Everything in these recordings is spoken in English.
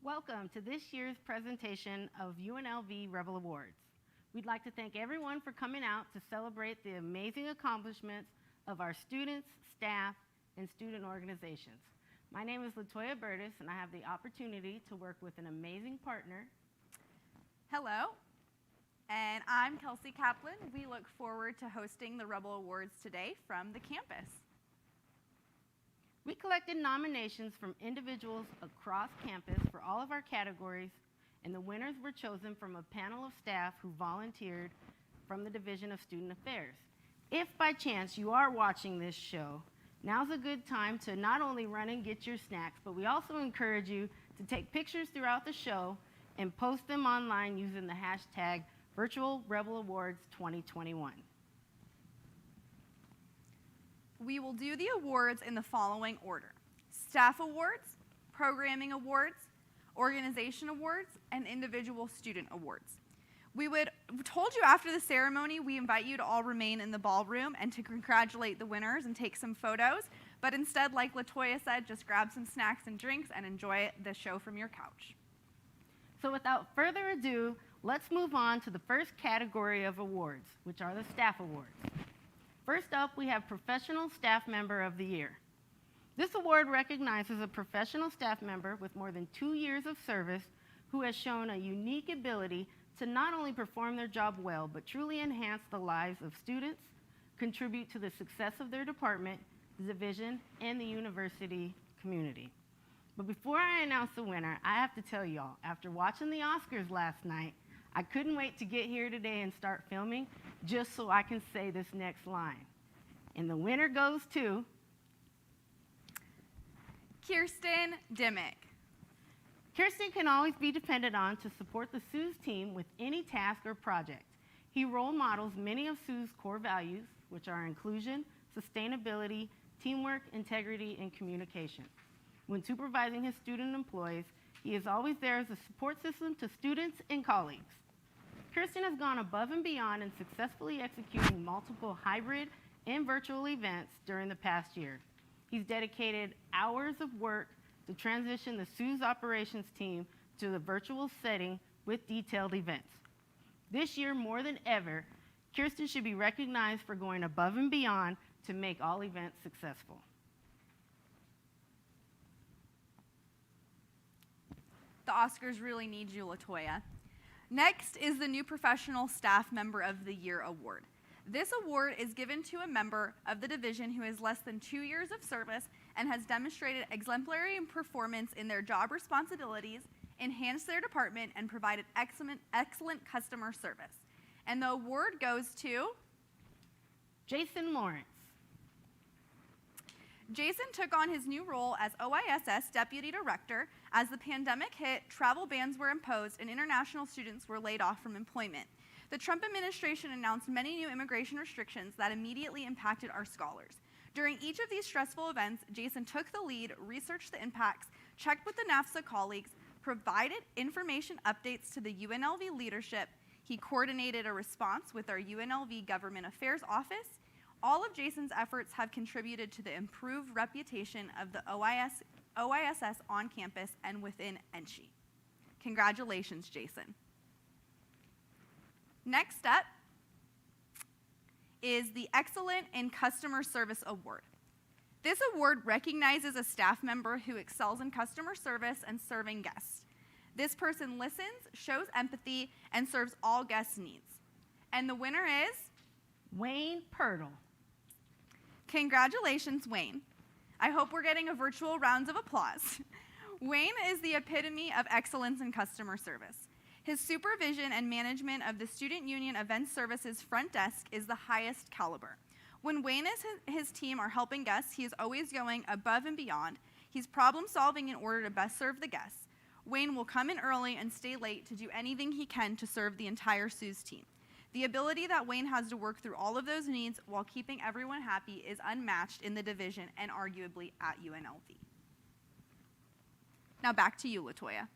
Welcome to this year's presentation of UNLV Rebel Awards. We'd like to thank everyone for coming out to celebrate the amazing accomplishments of our students, staff, and student organizations. My name is Latoya Burtis, and I have the opportunity to work with an amazing partner. Hello, and I'm Kelsey Kaplan. We look forward to hosting the Rebel Awards today from the campus. We collected nominations from individuals across campus for all of our categories, and the winners were chosen from a panel of staff who volunteered from the Division of Student Affairs. If by chance you are watching this show, now's a good time to not only run and get your snacks, but we also encourage you to take pictures throughout the show and post them online using the hashtag Virtual Rebel Awards 2021. We will do the awards in the following order: Staff Awards, Programming Awards, Organization Awards, and Individual Student Awards. We told you after the ceremony we invite you to all remain in the ballroom and to congratulate the winners and take some photos, but instead, like Latoya said, just grab some snacks and drinks and enjoy the show from your couch. So without further ado, let's move on to the first category of awards, which are the Staff Awards. First up, we have Professional Staff Member of the Year. This award recognizes a professional staff member with more than 2 years of service who has shown a unique ability to not only perform their job well, but truly enhance the lives of students, contribute to the success of their department, the division, and the university community. But before I announce the winner, I have to tell y'all, after watching the Oscars last night, I couldn't wait to get here today and start filming just so I can say this next line. And the winner goes to Kirsten Dimmick. Kirsten can always be depended on to support the SUES team with any task or project. He role models many of SUE's core values, which are inclusion, sustainability, teamwork, integrity, and communication. When supervising his student employees, he is always there as a support system to students and colleagues. Kirsten has gone above and beyond in successfully executing multiple hybrid and virtual events during the past year. He's dedicated hours of work to transition the SUES operations team to the virtual setting with detailed events. This year, more than ever, Kirsten should be recognized for going above and beyond to make all events successful. The Oscars really need you, Latoya. Next is the new Professional Staff Member of the Year award. This award is given to a member of the division who has less than 2 years of service and has demonstrated exemplary performance in their job responsibilities, enhanced their department, and provided excellent customer service. And the award goes to Jason Lawrence. Jason took on his new role as OISS Deputy Director. As the pandemic hit, travel bans were imposed and international students were laid off from employment. The Trump administration announced many new immigration restrictions that immediately impacted our scholars. During each of these stressful events, Jason took the lead, researched the impacts, checked with the NAFSA colleagues, provided information updates to the UNLV leadership. He coordinated a response with our UNLV Government Affairs Office. All of Jason's efforts have contributed to the improved reputation of the OISS on campus and within NSHE. Congratulations, Jason. Next up is the Excellent in Customer Service Award. This award recognizes a staff member who excels in customer service and serving guests. This person listens, shows empathy, and serves all guests' needs. And the winner is Wayne Pirtle. Congratulations, Wayne. I hope we're getting a virtual round of applause. Wayne is the epitome of excellence in customer service. His supervision and management of the Student Union Event Services front desk is the highest caliber. When Wayne and his team are helping guests, he is always going above and beyond. He's problem solving in order to best serve the guests. Wayne will come in early and stay late to do anything he can to serve the entire SUES team. The ability that Wayne has to work through all of those needs while keeping everyone happy is unmatched in the division and arguably at UNLV. Now back to you, Latoya.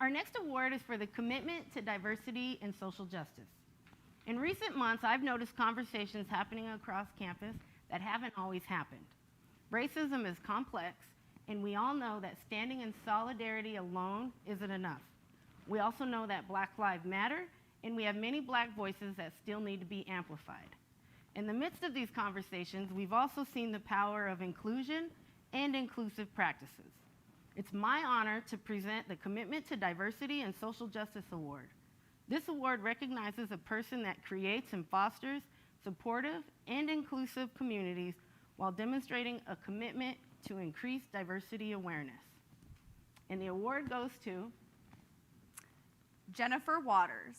Our next award is for the commitment to diversity and social justice. In recent months, I've noticed conversations happening across campus that haven't always happened. Racism is complex, And we all know that standing in solidarity alone isn't enough. We also know that Black Lives Matter, and we have many Black voices that still need to be amplified. In the midst of these conversations, we've also seen the power of inclusion and inclusive practices. It's my honor to present the Commitment to Diversity and Social Justice Award. This award recognizes a person that creates and fosters supportive and inclusive communities while demonstrating a commitment to increase diversity awareness. And the award goes to Jennifer Waters.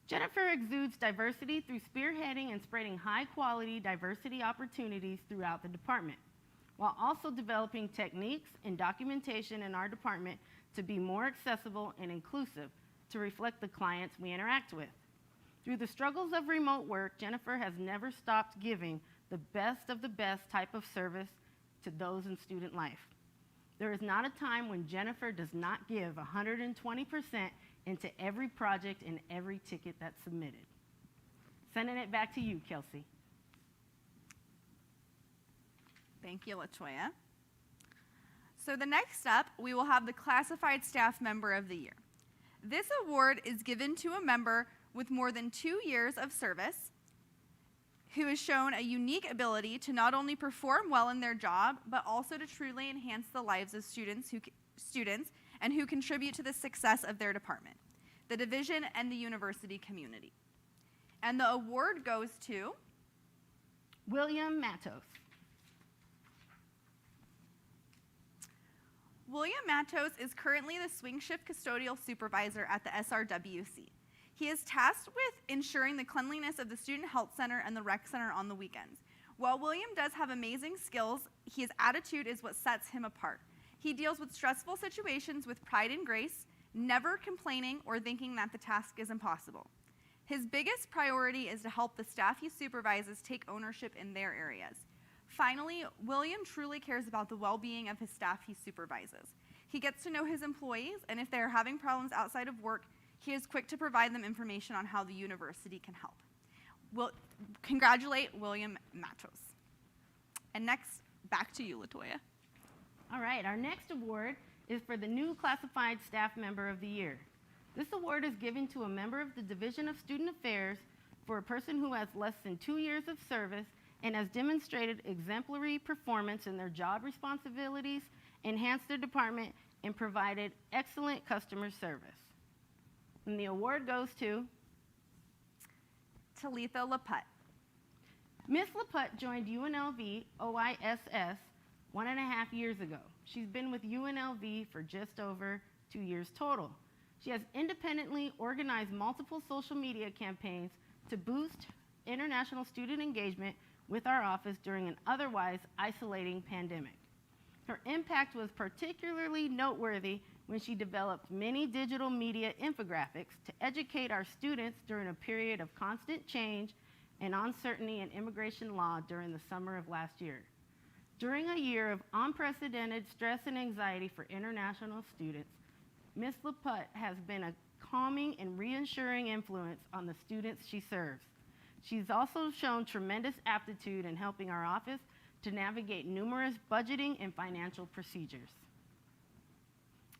Jennifer exudes diversity through spearheading and spreading high-quality diversity opportunities throughout the department, while also developing techniques and documentation in our department to be more accessible and inclusive to reflect the clients we interact with. Through the struggles of remote work, Jennifer has never stopped giving the best of the best type of service to those in student life. There is not a time when Jennifer does not give 120% into every project and every ticket that's submitted. Sending it back to you, Kelsey. Thank you, LaToya. So the next up, we will have the Classified Staff Member of the Year. This award is given to a member with more than 2 years of service who has shown a unique ability to not only perform well in their job, but also to truly enhance the lives of students and who contribute to the success of their department, the division, and the university community. And the award goes to William Matos. William Matos is currently the swing shift custodial supervisor at the SRWC. He is tasked with ensuring the cleanliness of the Student Health Center and the Rec Center on the weekends. While William does have amazing skills, his attitude is what sets him apart. He deals with stressful situations with pride and grace, never complaining or thinking that the task is impossible. His biggest priority is to help the staff he supervises take ownership in their areas. Finally, William truly cares about the well-being of his staff he supervises. He gets to know his employees, and if they are having problems outside of work, he is quick to provide them information on how the university can help. We'll congratulate William Matos. And next, back to you, LaToya. All right, our next award is for the new Classified Staff Member of the Year. This award is given to a member of the Division of Student Affairs for a person who has less than 2 years of service and has demonstrated exemplary performance in their job responsibilities, enhanced their department, and provided excellent customer service. And the award goes to Talitha Laput. Ms. Laput joined UNLV OISS 1.5 years ago. She's been with UNLV for just over 2 years total. She has independently organized multiple social media campaigns to boost international student engagement with our office during an otherwise isolating pandemic. Her impact was particularly noteworthy when she developed many digital media infographics to educate our students during a period of constant change and uncertainty in immigration law during the summer of last year. During a year of unprecedented stress and anxiety for international students, Ms. Laput has been a calming and reassuring influence on the students she serves. She's also shown tremendous aptitude in helping our office to navigate numerous budgeting and financial procedures.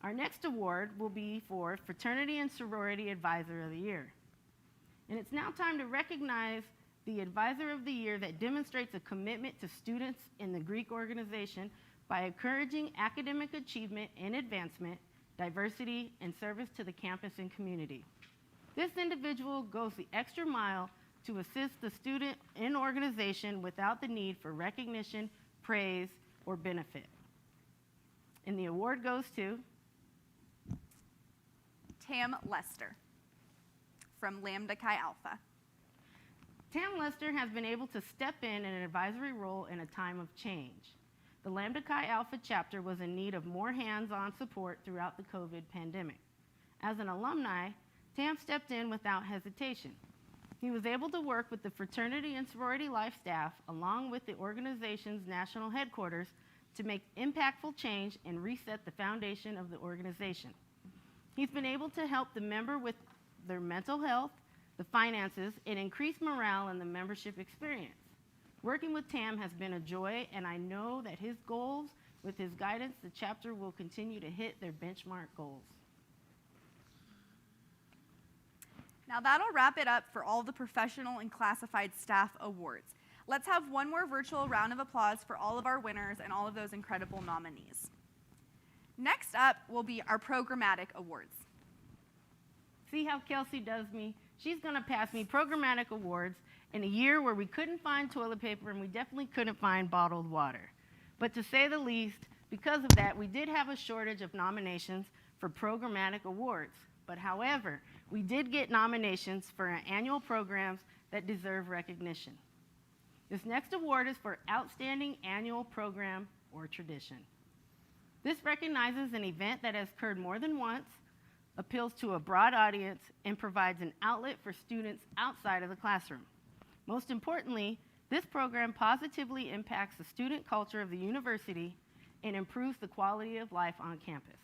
Our next award will be for Fraternity and Sorority Advisor of the Year. And it's now time to recognize the Advisor of the Year that demonstrates a commitment to students in the Greek organization by encouraging academic achievement and advancement, diversity, and service to the campus and community. This individual goes the extra mile to assist the student in organization without the need for recognition, praise, or benefit. And the award goes to Tam Lester from Lambda Chi Alpha. Tam Lester has been able to step in an advisory role in a time of change. The Lambda Chi Alpha chapter was in need of more hands-on support throughout the COVID pandemic. As an alumni, Tam stepped in without hesitation. He was able to work with the fraternity and sorority life staff along with the organization's national headquarters to make impactful change and reset the foundation of the organization. He's been able to help the member with their mental health, the finances, and increase morale in the membership experience. Working with Tam has been a joy, and I know that his goals With his guidance, the chapter will continue to hit their benchmark goals. Now that'll wrap it up for all the professional and classified staff awards. Let's have one more virtual round of applause for all of our winners and all of those incredible nominees. Next up will be our programmatic awards. See how Kelsey does me? She's going to pass me programmatic awards in a year where we couldn't find toilet paper and we definitely couldn't find bottled water. But to say the least, because of that, we did have a shortage of nominations for programmatic awards. But however, we did get nominations for our annual programs that deserve recognition. This next award is for Outstanding Annual Program or Tradition. This recognizes an event that has occurred more than once, appeals to a broad audience, and provides an outlet for students outside of the classroom. Most importantly, this program positively impacts the student culture of the university and improves the quality of life on campus.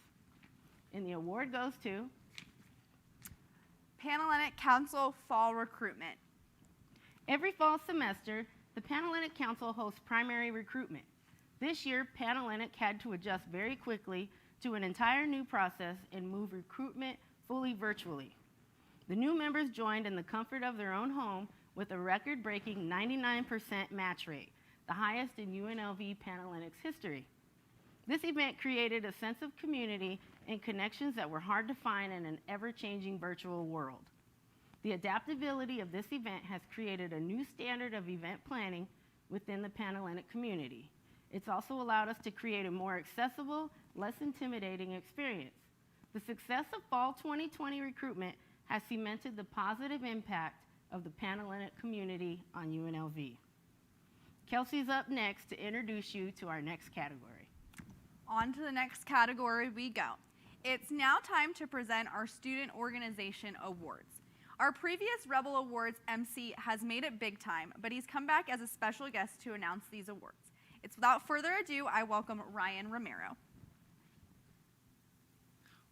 And the award goes to Panhellenic Council Fall Recruitment. every fall semester, the Panhellenic Council hosts primary recruitment. This year, Panhellenic had to adjust very quickly to an entire new process and move recruitment fully virtually. The new members joined in the comfort of their own home with a record-breaking 99% match rate, the highest in UNLV Panhellenic's history. This event created a sense of community and connections that were hard to find in an ever-changing virtual world. The adaptability of this event has created a new standard of event planning within the Panhellenic community. It's also allowed us to create a more accessible, less intimidating experience. The success of Fall 2020 recruitment has cemented the positive impact of the Panhellenic community on UNLV. Kelsey's up next to introduce you to our next category. On to the next category we go. It's now time to present our Student Organization Awards. Our previous Rebel Awards MC has made it big time, but he's come back as a special guest to announce these awards. It's without further ado, I welcome Ryan Romero.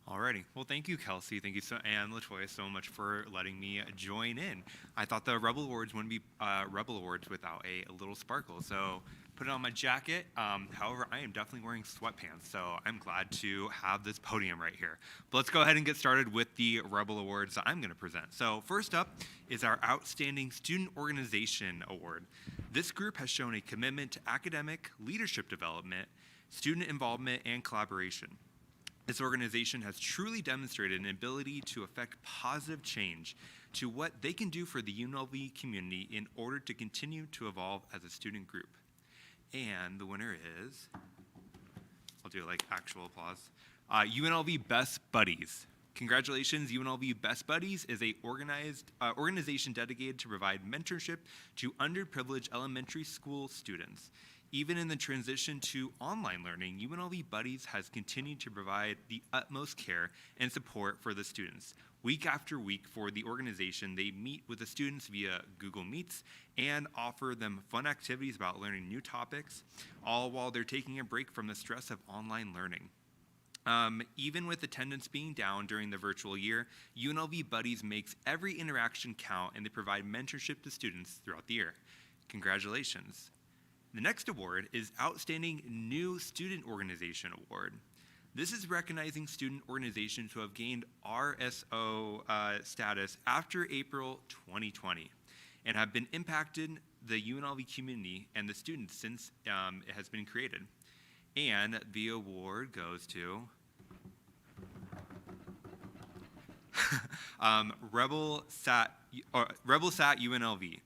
Alrighty. Well, thank you, Kelsey. Thank you, and LaToya, so much for letting me join in. I thought the Rebel Awards wouldn't be Rebel Awards without a little sparkle, so put it on my jacket. However, I am definitely wearing sweatpants, so I'm glad to have this podium right here. But let's go ahead and get started with the Rebel Awards that I'm going to present. So first up is our Outstanding Student Organization Award. This group has shown a commitment to academic leadership development, student involvement, and collaboration. This organization has truly demonstrated an ability to affect positive change to what they can do for the UNLV community in order to continue to evolve as a student group. And the winner is, I'll do like actual applause, UNLV Best Buddies. Congratulations, UNLV Best Buddies is a organization dedicated to provide mentorship to underprivileged elementary school students. Even in the transition to online learning, UNLV Buddies has continued to provide the utmost care and support for the students. Week after week for the organization, they meet with the students via Google Meets and offer them fun activities about learning new topics, all while they're taking a break from the stress of online learning. Even with attendance being down during the virtual year, UNLV Buddies makes every interaction count and they provide mentorship to students throughout the year. Congratulations. The next award is Outstanding New Student Organization Award. This is recognizing student organizations who have gained RSO status after April 2020 and have been impacting the UNLV community and the students since it has been created. And the award goes to Rebel Sat UNLV.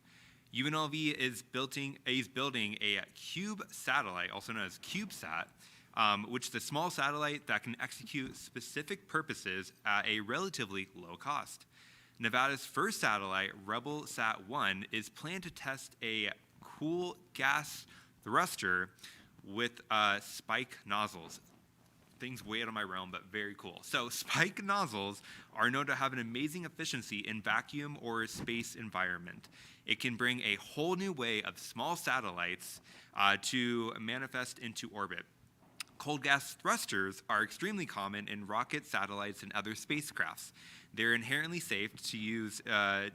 UNLV is building a CUBE satellite, also known as CubeSat, which is a small satellite that can execute specific purposes at a relatively low cost. Nevada's first satellite, Rebel Sat 1, is planned to test a cool gas thruster with spike nozzles. Things way out of my realm, but very cool. So spike nozzles are known to have an amazing efficiency in vacuum or space environment. It can bring a whole new way of small satellites to manifest into orbit. Cold gas thrusters are extremely common in rocket satellites and other spacecrafts. They're inherently safe to use to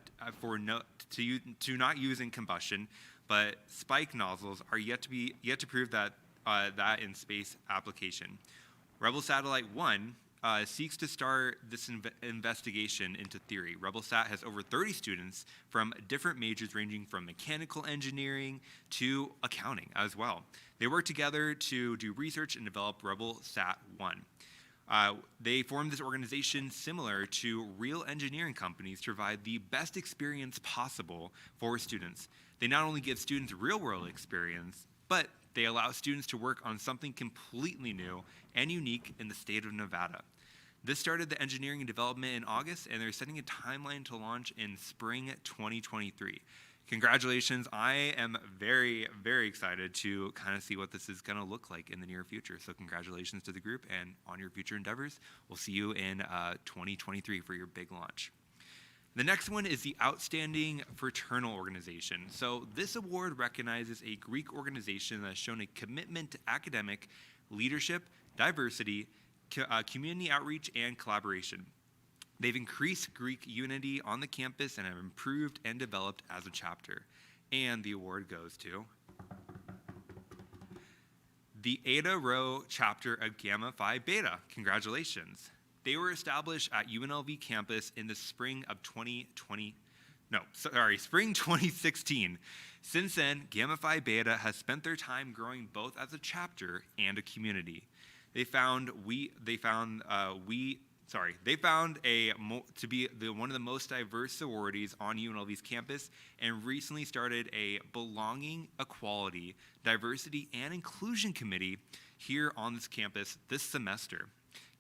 not use in combustion, but spike nozzles are yet to prove that that in space application. Rebel Satellite 1 seeks to start this investigation into theory. RebelSat has over 30 students from different majors ranging from mechanical engineering to accounting as well. They work together to do research and develop RebelSat 1. They formed this organization similar to real engineering companies to provide the best experience possible for students. They not only give students real-world experience, but they allow students to work on something completely new and unique in the state of Nevada. This started the engineering and development in August, and they're setting a timeline to launch in spring 2023. Congratulations. I am very, very excited to kind of see what this is going to look like in the near future. So congratulations to the group and on your future endeavors. We'll see you in 2023 for your big launch. The next one is the Outstanding Fraternal Organization. So this award recognizes a Greek organization that has shown a commitment to academic leadership, diversity, community outreach, and collaboration. They've increased Greek unity on the campus and have improved and developed as a chapter. And the award goes to the Eta Rho chapter of Gamma Phi Beta. Congratulations. They were established at UNLV campus in the spring 2016. Since then, Gamma Phi Beta has spent their time growing both as a chapter and a community. They found to be one of the most diverse sororities on UNLV's campus, and recently started a Belonging, Equality, Diversity, and Inclusion Committee here on this campus this semester.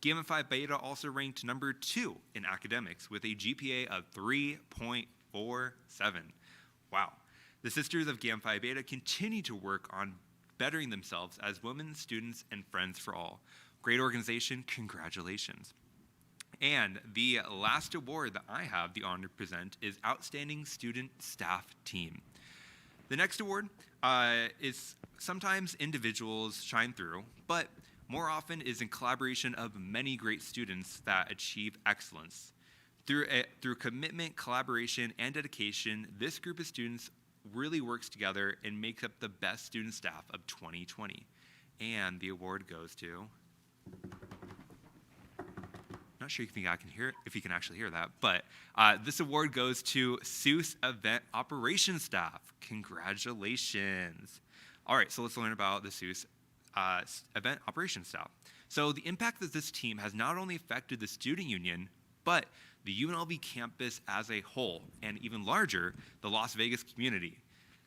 Gamma Phi Beta also ranked number 2 in academics with a GPA of 3.47. Wow. The Sisters of Gamma Phi Beta continue to work on bettering themselves as women, students, and friends for all. Great organization, congratulations. And the last award that I have the honor to present is Outstanding Student Staff Team. The next award is sometimes individuals shine through, but more often is in collaboration of many great students that achieve excellence. Through commitment, collaboration, and dedication, this group of students really works together and makes up the best student staff of 2020. And the award goes to, not sure if you can actually hear that, but this award goes to SEUS Event Operations Staff. Congratulations. All right, so let's learn about the SEUS Event Operations Staff. So the impact that this team has not only affected the student union, but the UNLV campus as a whole, and even larger, the Las Vegas community.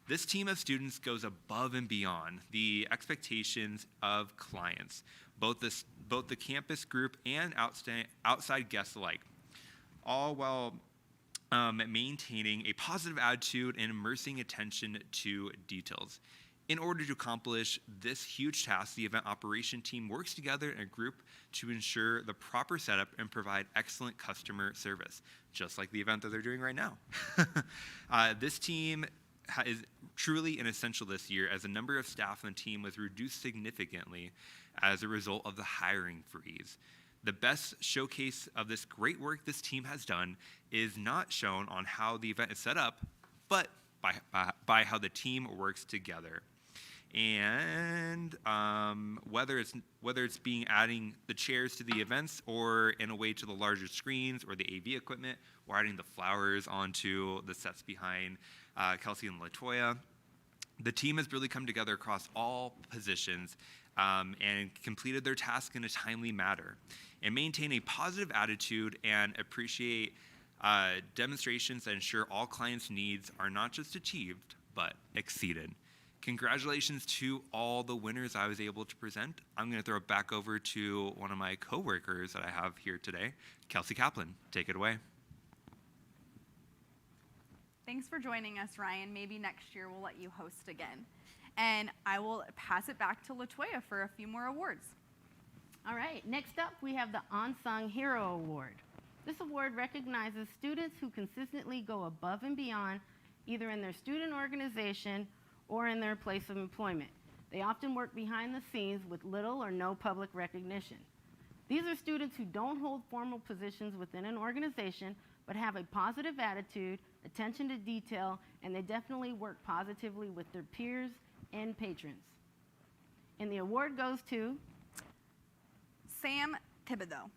This team of students goes above and beyond the expectations of clients, both the campus group and outside guests alike, all while maintaining a positive attitude and immersing attention to details. In order to accomplish this huge task, the event operation team works together in a group to ensure the proper setup and provide excellent customer service, just like the event that they're doing right now. This team is truly an essential this year, as the number of staff on the team was reduced significantly as a result of the hiring freeze. The best showcase of this great work this team has done is not shown on how the event is set up, but by how the team works together. And whether it's being adding the chairs to the events, or in a way to the larger screens or the AV equipment, or adding the flowers onto the sets behind Kelsey and Latoya, the team has really come together across all positions and completed their task in a timely manner, and maintain a positive attitude and appreciate demonstrations that ensure all clients' needs are not just achieved, but exceeded. Congratulations to all the winners I was able to present. I'm going to throw it back over to one of my coworkers that I have here today, Kelsey Kaplan. Take it away. Thanks for joining us, Ryan. Maybe next year we'll let you host again. And I will pass it back to Latoya for a few more awards. All right, next up we have the Unsung Hero Award. This award recognizes students who consistently go above and beyond, either in their student organization or in their place of employment. They often work behind the scenes with little or no public recognition. These are students who don't hold formal positions within an organization, but have a positive attitude, attention to detail, and they definitely work positively with their peers and patrons. And the award goes to, Sam Thibodeau.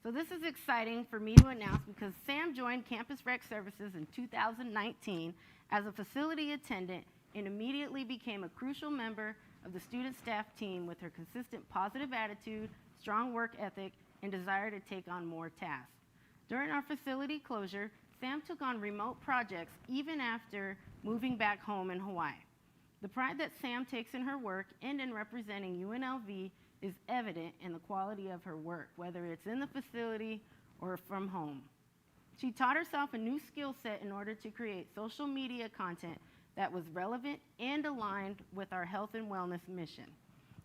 so this is exciting for me to announce because Sam joined Campus Rec Services in 2019 as a facility attendant and immediately became a crucial member of the student staff team with her consistent positive attitude, strong work ethic, and desire to take on more tasks. During our facility closure, Sam took on remote projects even after moving back home in Hawaii. The pride that Sam takes in her work and in representing UNLV is evident in the quality of her work, whether it's in the facility or from home. She taught herself a new skill set in order to create social media content that was relevant and aligned with our health and wellness mission.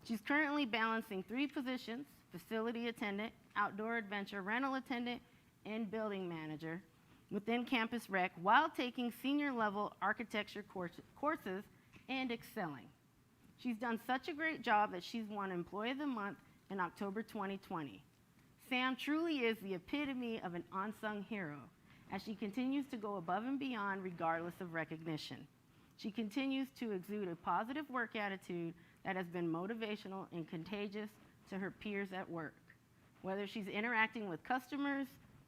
She's currently balancing 3 positions: facility attendant, outdoor adventure rental attendant, and building manager within Campus Rec while taking senior level architecture courses and excelling. She's done such a great job that she's won Employee of the Month in October 2020. Sam truly is the epitome of an unsung hero as she continues to go above and beyond regardless of recognition. She continues to exude a positive work attitude that has been motivational and contagious to her peers at work. Whether she's interacting with customers,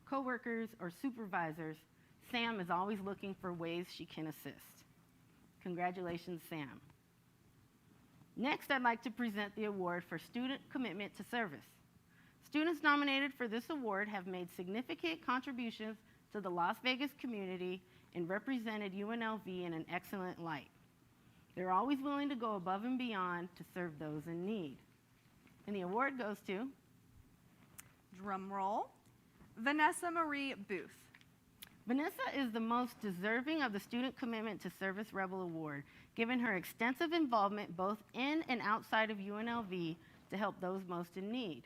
coworkers, or supervisors, Sam is always looking for ways she can assist. Congratulations, Sam. Next, I'd like to present the award for Student Commitment to Service. Students nominated for this award have made significant contributions to the Las Vegas community and represented UNLV in an excellent light. They're always willing to go above and beyond to serve those in need. And the award goes to, Drum roll, Vanessa Marie Booth. Vanessa is the most deserving of the Student Commitment to Service Rebel Award, given her extensive involvement both in and outside of UNLV to help those most in need.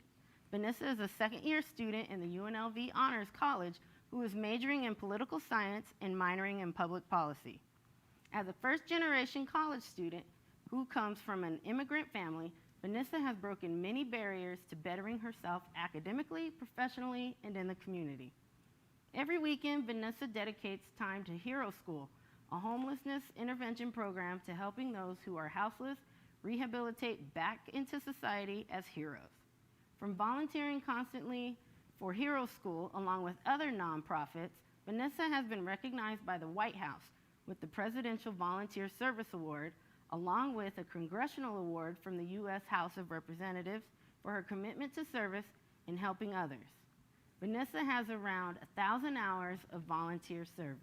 Vanessa is a second-year student in the UNLV Honors College who is majoring in political science and minoring in public policy. As a first-generation college student who comes from an immigrant family, Vanessa has broken many barriers to bettering herself academically, professionally, and in the community. Every weekend, Vanessa dedicates time to Hero School, a homelessness intervention program to helping those who are houseless rehabilitate back into society as heroes. From volunteering constantly for Hero School, along with other nonprofits, Vanessa has been recognized by the White House with the Presidential Volunteer Service Award, along with a congressional award from the U.S. House of Representatives for her commitment to service and helping others. Vanessa has around 1,000 hours of volunteer service.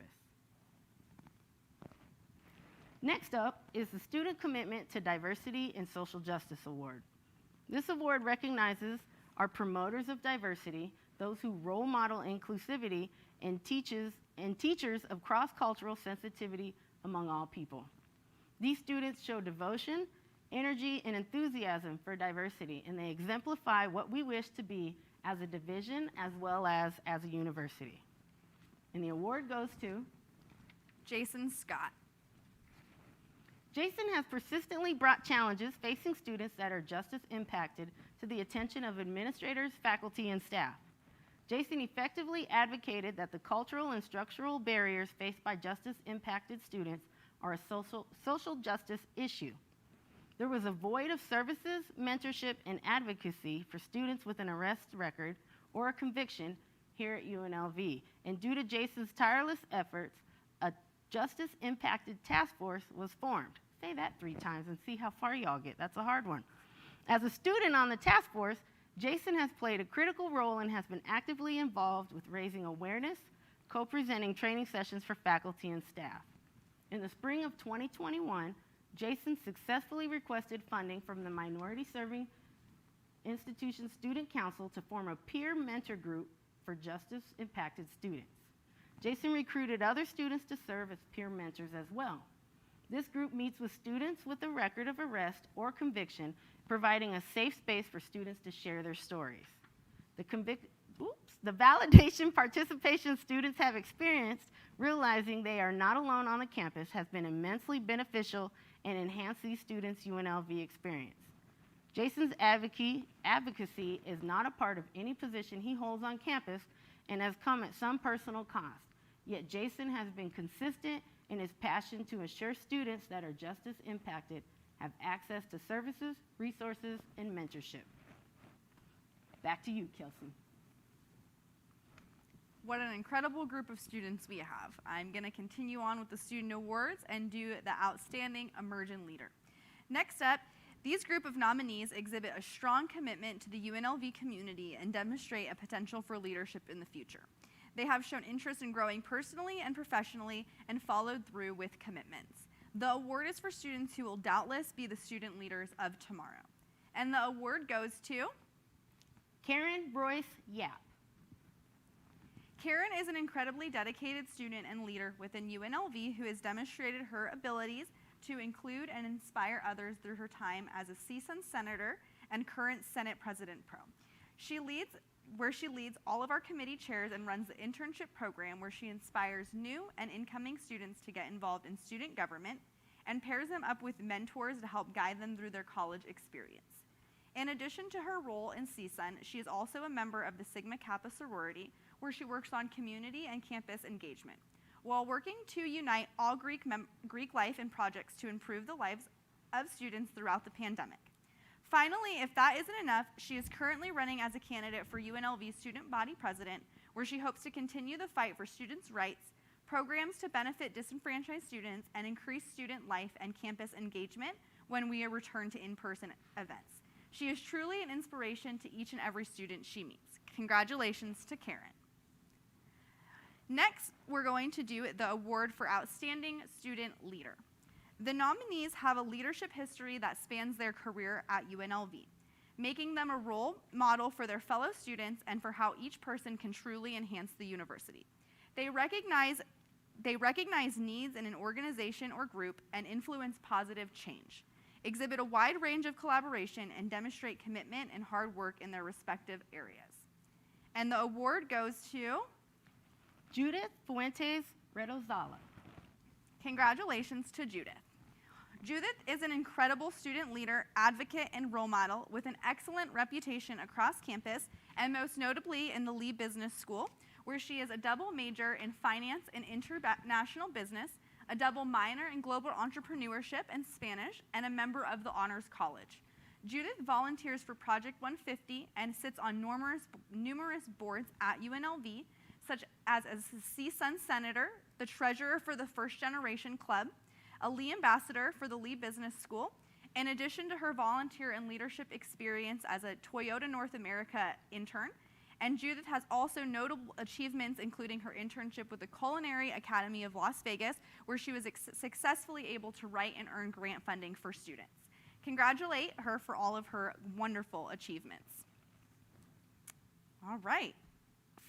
Next up is the Student Commitment to Diversity and Social Justice Award. This award recognizes our promoters of diversity, those who role model inclusivity, and teachers of cross-cultural sensitivity among all people. These students show devotion, energy, and enthusiasm for diversity, and they exemplify what we wish to be as a division as well as a university. And the award goes to Jason Scott. Jason has persistently brought challenges facing students that are justice impacted to the attention of administrators, faculty, and staff. Jason effectively advocated that the cultural and structural barriers faced by justice impacted students are a social justice issue. There was a void of services, mentorship, and advocacy for students with an arrest record or a conviction here at UNLV. And due to Jason's tireless efforts, a justice-impacted task force was formed. Say that 3 times and see how far y'all get. That's a hard one. As a student on the task force, Jason has played a critical role and has been actively involved with raising awareness, co-presenting training sessions for faculty and staff. In the spring of 2021, Jason successfully requested funding from the Minority Serving Institution Student Council to form a peer mentor group for justice-impacted students. Jason recruited other students to serve as peer mentors as well. This group meets with students with a record of arrest or conviction, providing a safe space for students to share their stories. The validation participation students have experienced, realizing they are not alone on the campus, has been immensely beneficial and enhanced these students' UNLV experience. Jason's advocacy is not a part of any position he holds on campus and has come at some personal cost. Yet Jason has been consistent in his passion to ensure students that are justice impacted have access to services, resources, and mentorship. Back to you, Kelsey. What an incredible group of students we have. I'm going to continue on with the student awards and do the Outstanding Emerging Leader. Next up, these group of nominees exhibit a strong commitment to the UNLV community and demonstrate a potential for leadership in the future. They have shown interest in growing personally and professionally and followed through with commitments. The award is for students who will doubtless be the student leaders of tomorrow. And the award goes to Karen Royce Yap. Karen is an incredibly dedicated student and leader within UNLV who has demonstrated her abilities to include and inspire others through her time as a CSUN senator and current Senate President Pro. She leads all of our committee chairs and runs the internship program where she inspires new and incoming students to get involved in student government and pairs them up with mentors to help guide them through their college experience. In addition to her role in CSUN, she is also a member of the Sigma Kappa sorority, where she works on community and campus engagement, while working to unite all Greek life and projects to improve the lives of students throughout the pandemic. Finally, if that isn't enough, she is currently running as a candidate for UNLV Student Body President, where she hopes to continue the fight for students' rights, programs to benefit disenfranchised students, and increase student life and campus engagement when we return to in-person events. She is truly an inspiration to each and every student she meets. Congratulations to Karen. Next, we're going to do the award for Outstanding Student Leader. The nominees have a leadership history that spans their career at UNLV, making them a role model for their fellow students and for how each person can truly enhance the university. They recognize needs in an organization or group and influence positive change, exhibit a wide range of collaboration, and demonstrate commitment and hard work in their respective areas. And the award goes to Judith Fuentes Redozala. Congratulations to Judith. Judith is an incredible student leader, advocate, and role model with an excellent reputation across campus and most notably in the Lee Business School, where she is a double major in finance and international business, a double minor in global entrepreneurship and Spanish, and a member of the Honors College. Judith volunteers for Project 150 and sits on numerous boards at UNLV, such as a CSUN senator, the treasurer for the First Generation Club, a Lee ambassador for the Lee Business School, in addition to her volunteer and leadership experience as a Toyota North America intern. And Judith has also notable achievements, including her internship with the Culinary Academy of Las Vegas, where she was successfully able to write and earn grant funding for students. Congratulate her for all of her wonderful achievements. All right.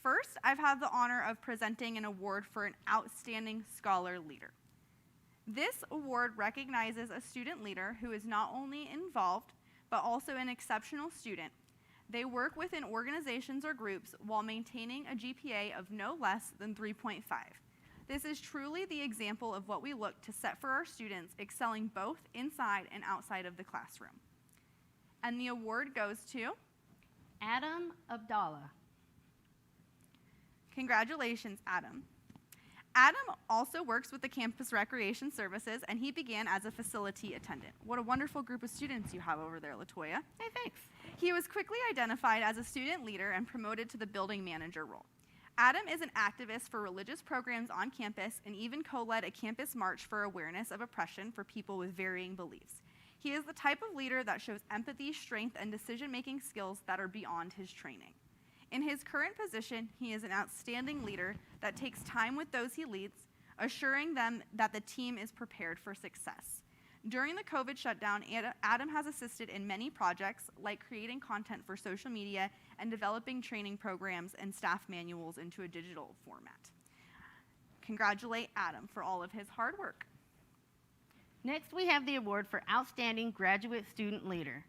First, I've had the honor of presenting an award for an Outstanding Scholar Leader. This award recognizes a student leader who is not only involved, but also an exceptional student. They work within organizations or groups while maintaining a GPA of no less than 3.5. This is truly the example of what we look to set for our students, excelling both inside and outside of the classroom. And the award goes to Adam Abdallah. Congratulations, Adam. Adam also works with the campus recreation services, and he began as a facility attendant. What a wonderful group of students you have over there, LaToya. Hey, thanks. He was quickly identified as a student leader and promoted to the building manager role. Adam is an activist for religious programs on campus and even co-led a campus march for awareness of oppression for people with varying beliefs. He is the type of leader that shows empathy, strength, and decision-making skills that are beyond his training. In his current position, he is an outstanding leader that takes time with those he leads, assuring them that the team is prepared for success. During the COVID shutdown, Adam has assisted in many projects like creating content for social media and developing training programs and staff manuals into a digital format. Congratulate Adam for all of his hard work. Next, we have the award for Outstanding Graduate Student Leader.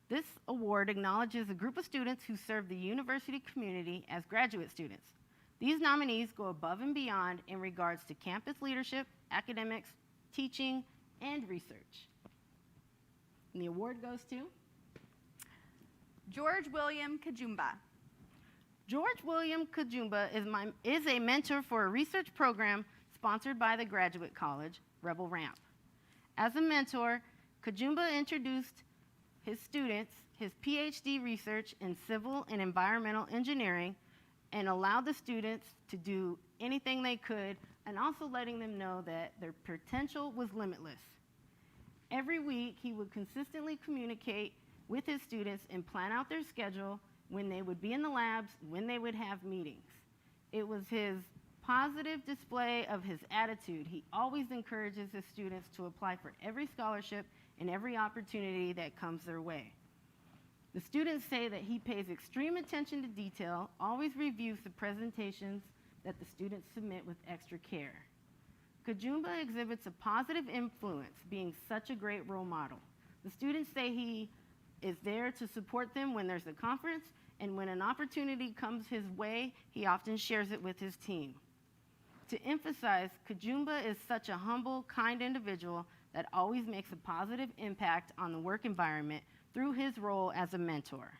This award acknowledges a group of students who serve the university community as graduate students. These nominees go above and beyond in regards to campus leadership, academics, teaching, and research. And the award goes to George William Kajumba. George William Kajumba is a mentor for a research program sponsored by the Graduate College, Rebel Ramp. As a mentor, Kajumba introduced his students his PhD research in civil and environmental engineering and allowed the students to do anything they could, and also letting them know that their potential was limitless. Every week, he would consistently communicate with his students and plan out their schedule, when they would be in the labs, when they would have meetings. It was his positive display of his attitude. He always encourages his students to apply for every scholarship and every opportunity that comes their way. The students say that he pays extreme attention to detail, always reviews the presentations that the students submit with extra care. Kajumba exhibits a positive influence, being such a great role model. The students say he is there to support them when there's a conference, and when an opportunity comes his way, he often shares it with his team. To emphasize, Kajumba is such a humble, kind individual that always makes a positive impact on the work environment through his role as a mentor.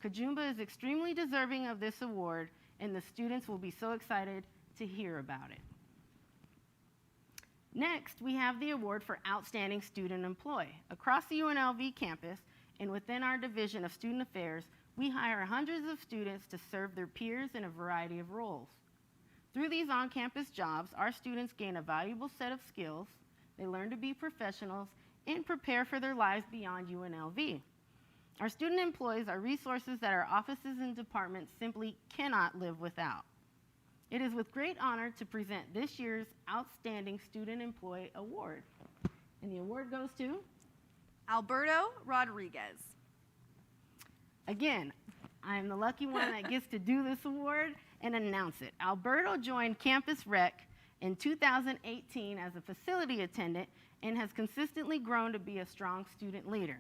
Kajumba is extremely deserving of this award, and the students will be so excited to hear about it. Next, we have the award for Outstanding Student Employee. Across the UNLV campus and within our Division of Student Affairs, we hire hundreds of students to serve their peers in a variety of roles. Through these on-campus jobs, our students gain a valuable set of skills, they learn to be professionals, and prepare for their lives beyond UNLV. Our student employees are resources that our offices and departments simply cannot live without. It is with great honor to present this year's Outstanding Student Employee Award. And the award goes to Alberto Rodriguez. Again, I am the lucky one that gets to do this award and announce it. Alberto joined Campus Rec in 2018 as a facility attendant and has consistently grown to be a strong student leader.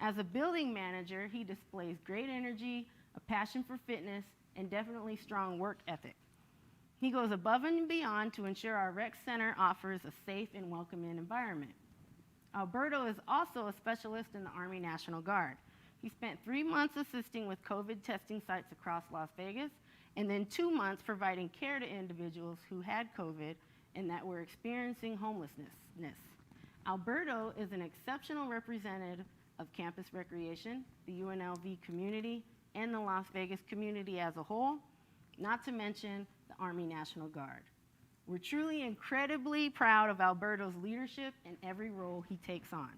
As a building manager, he displays great energy, a passion for fitness, and definitely strong work ethic. He goes above and beyond to ensure our rec center offers a safe and welcoming environment. Alberto is also a specialist in the Army National Guard. He spent 3 months assisting with COVID testing sites across Las Vegas, and then 2 months providing care to individuals who had COVID and that were experiencing homelessness. Alberto is an exceptional representative of campus recreation, the UNLV community, and the Las Vegas community as a whole, not to mention the Army National Guard. We're truly incredibly proud of Alberto's leadership in every role he takes on.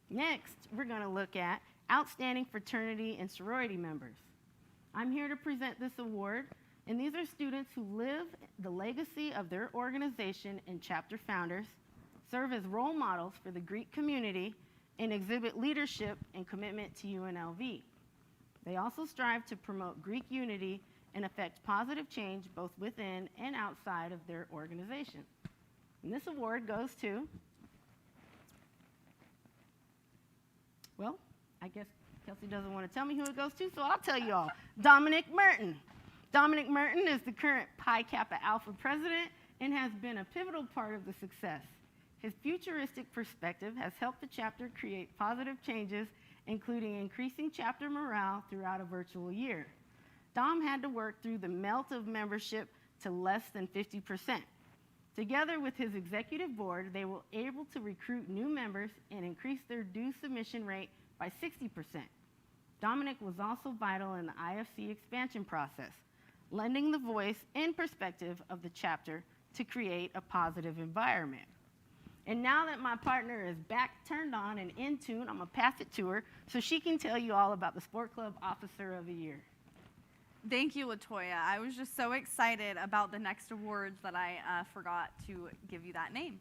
Next, we're going to look at Outstanding Fraternity and Sorority Members. I'm here to present this award, and these are students who live the legacy of their organization and chapter founders, serve as role models for the Greek community, and exhibit leadership and commitment to UNLV. They also strive to promote Greek unity and affect positive change both within and outside of their organization. And this award goes to, well, I guess Kelsey doesn't want to tell me who it goes to, so I'll tell you all. Dominic Merton. Dominic Merton is the current Pi Kappa Alpha president and has been a pivotal part of the success. His futuristic perspective has helped the chapter create positive changes, including increasing chapter morale throughout a virtual year. Dom had to work through the melt of membership to less than 50%. Together with his executive board, they were able to recruit new members and increase their due submission rate by 60%. Dominic was also vital in the IFC expansion process, lending the voice and perspective of the chapter to create a positive environment. And now that my partner is back turned on and in tune, I'm going to pass it to her so she can tell you all about the Sport Club Officer of the Year. Thank you, LaToya. I was just so excited about the next awards that I forgot to give you that name.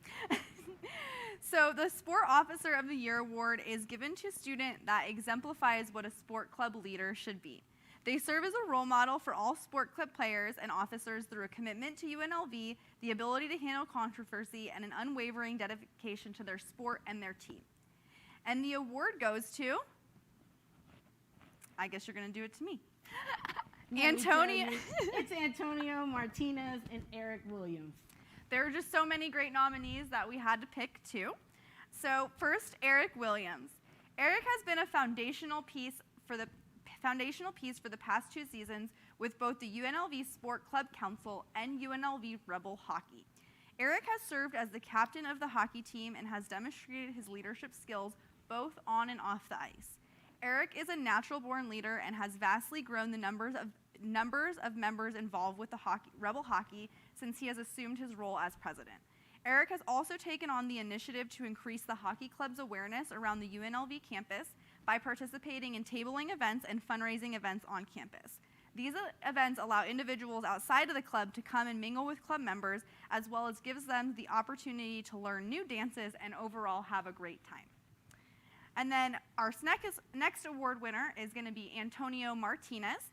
So the Sport Officer of the Year award is given to a student that exemplifies what a sport club leader should be. They serve as a role model for all sport club players and officers through a commitment to UNLV, the ability to handle controversy, and an unwavering dedication to their sport and their team. And the award goes to, I guess you're going to do it to me. Antonio. It's Antonio Martinez and Eric Williams. There were just so many great nominees that we had to pick two. So first, Eric Williams. Eric has been a foundational piece for the past 2 seasons with both the UNLV Sport Club Council and UNLV Rebel Hockey. Eric has served as the captain of the hockey team and has demonstrated his leadership skills both on and off the ice. Eric is a natural-born leader and has vastly grown the numbers of members involved with the Rebel Hockey since he has assumed his role as president. Eric has also taken on the initiative to increase the hockey club's awareness around the UNLV campus by participating in tabling events and fundraising events on campus. These events allow individuals outside of the club to come and mingle with club members, as well as gives them the opportunity to learn new dances and overall have a great time. And then our next award winner is going to be Antonio Martinez.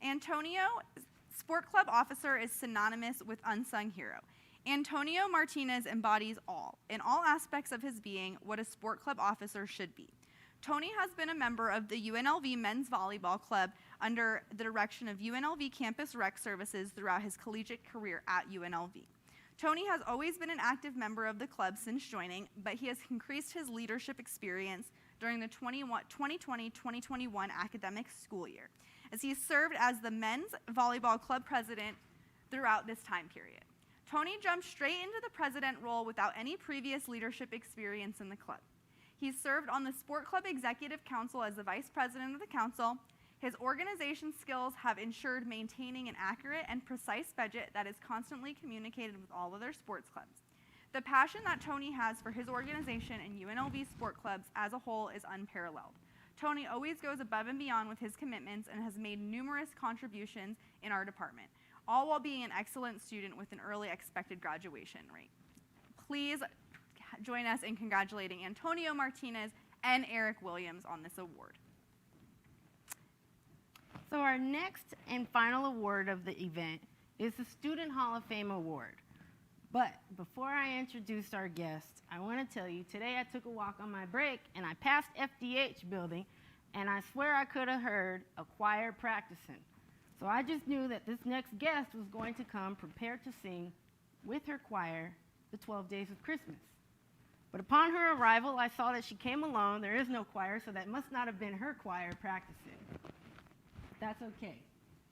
Antonio, Sport Club Officer, is synonymous with unsung hero. Antonio Martinez embodies in all aspects of his being, what a sport club officer should be. Tony has been a member of the UNLV Men's Volleyball Club under the direction of UNLV Campus Rec Services throughout his collegiate career at UNLV. Tony has always been an active member of the club since joining, but he has increased his leadership experience during the 2020-2021 academic school year, as he served as the Men's Volleyball Club president throughout this time period. Tony jumped straight into the president role without any previous leadership experience in the club. He's served on the Sport Club Executive Council as the vice president of the council. His organization skills have ensured maintaining an accurate and precise budget that is constantly communicated with all other sports clubs. The passion that Tony has for his organization and UNLV sport clubs as a whole is unparalleled. Tony always goes above and beyond with his commitments and has made numerous contributions in our department, all while being an excellent student with an early expected graduation rate. Please join us in congratulating Antonio Martinez and Eric Williams on this award. So our next and final award of the event is the Student Hall of Fame Award. But before I introduce our guests, I want to tell you, today I took a walk on my break and I passed FDH building, and I swear I could have heard a choir practicing. So I just knew that this next guest was going to come prepared to sing with her choir the 12 Days of Christmas. But upon her arrival, I saw that she came alone. There is no choir, so that must not have been her choir practicing. That's okay.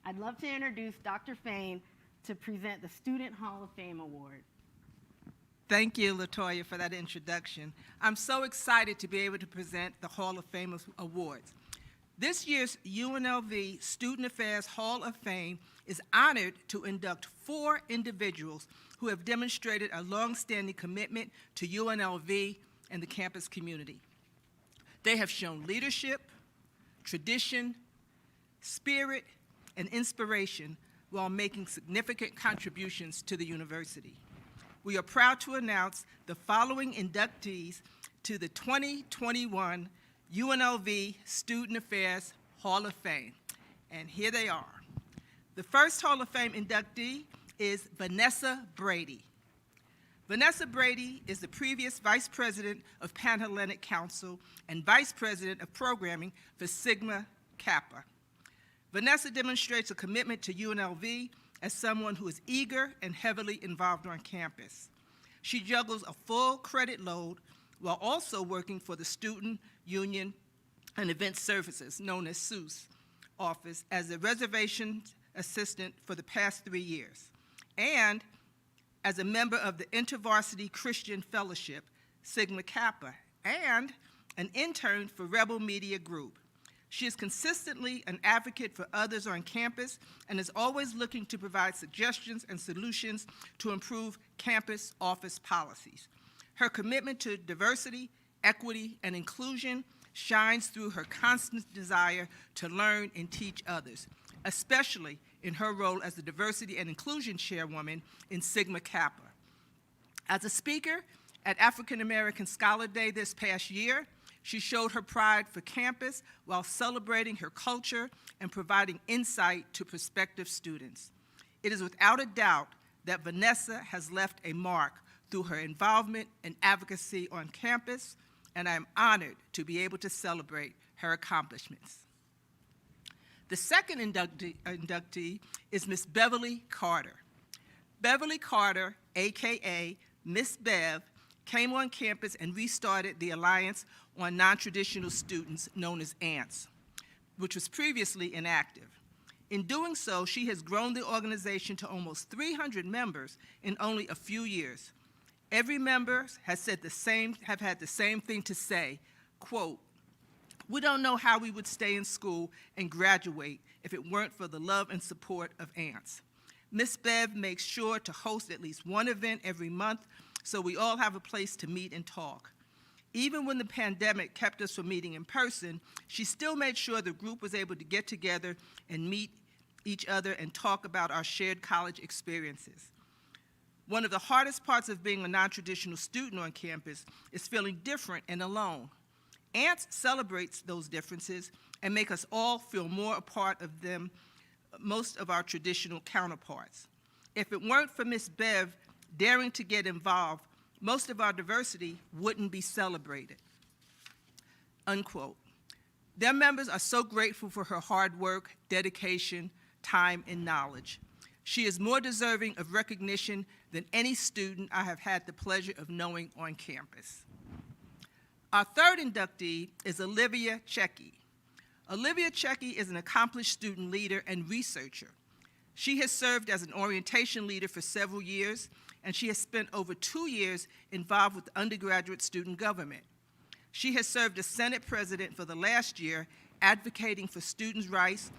I'd love to introduce Dr. Fain to present the Student Hall of Fame Award. Thank you, LaToya, for that introduction. I'm so excited to be able to present the Hall of Fame Awards. This year's UNLV Student Affairs Hall of Fame is honored to induct 4 individuals who have demonstrated a long-standing commitment to UNLV and the campus community. They have shown leadership, tradition, spirit, and inspiration while making significant contributions to the university. We are proud to announce the following inductees to the 2021 UNLV Student Affairs Hall of Fame, and here they are. The first Hall of Fame inductee is Vanessa Brady. Vanessa Brady is the previous Vice President of Pan-Hellenic Council and Vice President of Programming for Sigma Kappa. Vanessa demonstrates a commitment to UNLV as someone who is eager and heavily involved on campus. She juggles a full credit load while also working for the Student Union and Event Services, known as SUS, office as a reservations assistant for the past 3 years, and as a member of the InterVarsity Christian Fellowship, Sigma Kappa, and an intern for Rebel Media Group. She is consistently an advocate for others on campus and is always looking to provide suggestions and solutions to improve campus office policies. Her commitment to diversity, equity, and inclusion shines through her constant desire to learn and teach others, especially in her role as the Diversity and Inclusion Chairwoman in Sigma Kappa. As a speaker at African American Scholar Day this past year, she showed her pride for campus while celebrating her culture and providing insight to prospective students. It is without a doubt that Vanessa has left a mark through her involvement and advocacy on campus, and I am honored to be able to celebrate her accomplishments. The second inductee is Miss Beverly Carter. Beverly Carter, AKA Miss Bev, came on campus and restarted the Alliance on Non-Traditional Students, known as ANTS, which was previously inactive. In doing so, she has grown the organization to almost 300 members in only a few years. Every member has had the same thing to say, quote, "We don't know how we would stay in school and graduate if it weren't for the love and support of aunts. Miss Bev makes sure to host at least one event every month so we all have a place to meet and talk. Even when the pandemic kept us from meeting in person, she still made sure the group was able to get together and meet each other and talk about our shared college experiences. One of the hardest parts of being a non-traditional student on campus is feeling different and alone. Ants celebrates those differences and make us all feel more a part of them, most of our traditional counterparts. If it weren't for Miss Bev daring to get involved, most of our diversity wouldn't be celebrated." Unquote. Their members are so grateful for her hard work, dedication, time, and knowledge. She is more deserving of recognition than any student I have had the pleasure of knowing on campus. Our third inductee is Olivia Checky. Olivia Checky is an accomplished student leader and researcher. She has served as an orientation leader for several years, and she has spent over 2 years involved with undergraduate student government. She has served as Senate President for the last year, advocating for students' rights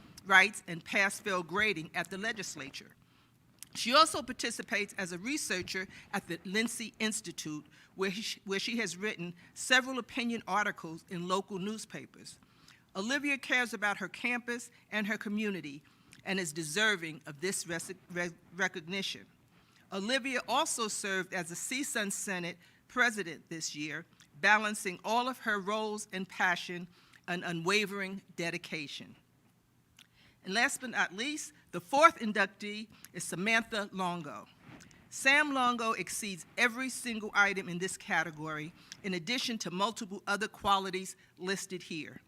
and pass-fail grading at the legislature. She also participates as a researcher at the Lindsay Institute, where she has written several opinion articles in local newspapers. Olivia cares about her campus and her community and is deserving of this recognition. Olivia also served as a CSUN Senate President this year, balancing all of her roles and passion and unwavering dedication. And last but not least, the fourth inductee is Samantha Longo. Sam Longo exceeds every single item in this category, in addition to multiple other qualities listed here.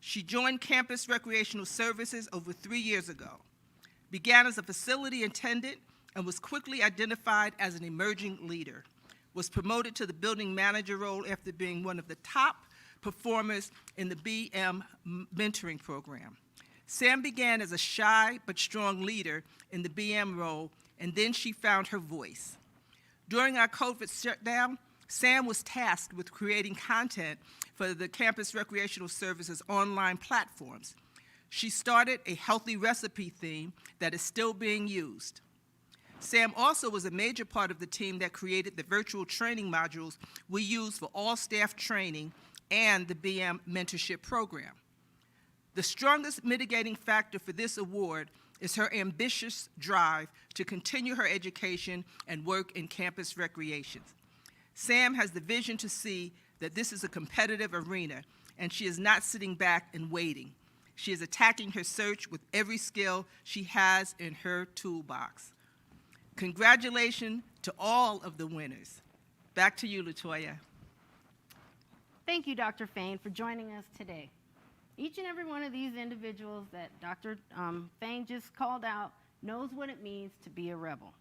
She joined Campus Recreational Services over 3 years ago, began as a facility attendant, and was quickly identified as an emerging leader, was promoted to the building manager role after being one of the top performers in the BM mentoring program. Sam began as a shy but strong leader in the BM role, and then she found her voice. During our COVID shutdown, Sam was tasked with creating content for the Campus Recreational Services online platforms. She started a healthy recipe theme that is still being used. Sam also was a major part of the team that created the virtual training modules we use for all staff training and the BM mentorship program. The strongest mitigating factor for this award is her ambitious drive to continue her education and work in campus recreations. Sam has the vision to see that this is a competitive arena, and she is not sitting back and waiting. She is attacking her search with every skill she has in her toolbox. Congratulations to all of the winners. Back to you, LaToya. Thank you, Dr. Fain, for joining us today. Each and every one of these individuals that Dr. Fain just called out knows what it means to be a rebel.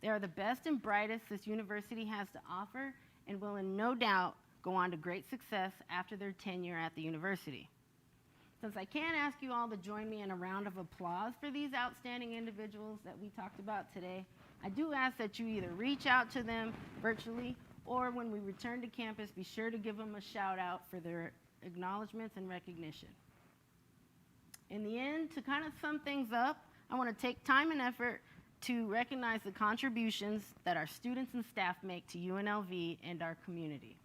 They are the best and brightest this university has to offer and will in no doubt go on to great success after their tenure at the university. Since I can't ask you all to join me in a round of applause for these outstanding individuals that we talked about today, I do ask that you either reach out to them virtually or when we return to campus, be sure to give them a shout out for their acknowledgments and recognition. In the end, to kind of sum things up, I want to take time and effort to recognize the contributions that our students and staff make to UNLV and our community.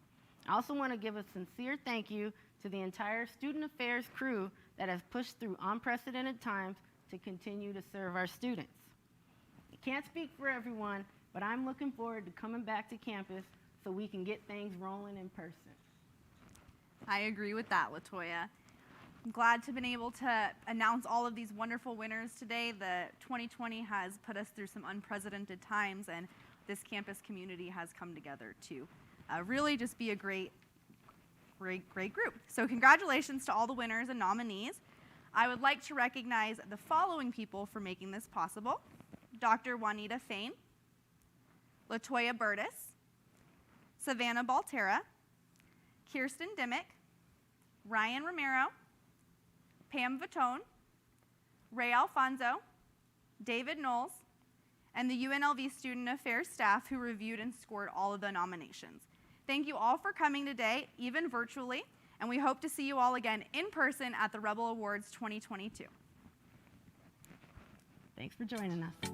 I also want to give a sincere thank you to the entire student affairs crew that has pushed through unprecedented times to continue to serve our students. I can't speak for everyone, but I'm looking forward to coming back to campus so we can get things rolling in person. I agree with that, LaToya. I'm glad to have been able to announce all of these wonderful winners today. The 2020 has put us through some unprecedented times, and this campus community has come together to really just be a great group. So congratulations to all the winners and nominees. I would like to recognize the following people for making this possible: Dr. Juanita Fain, LaToya Burtis, Savannah Baltera, Kirsten Dimmick, Ryan Romero, Pam Vitone, Ray Alfonso, David Knowles, and the UNLV Student Affairs staff who reviewed and scored all of the nominations. Thank you all for coming today, even virtually, and we hope to see you all again in person at the Rebel Awards 2022. Thanks for joining us.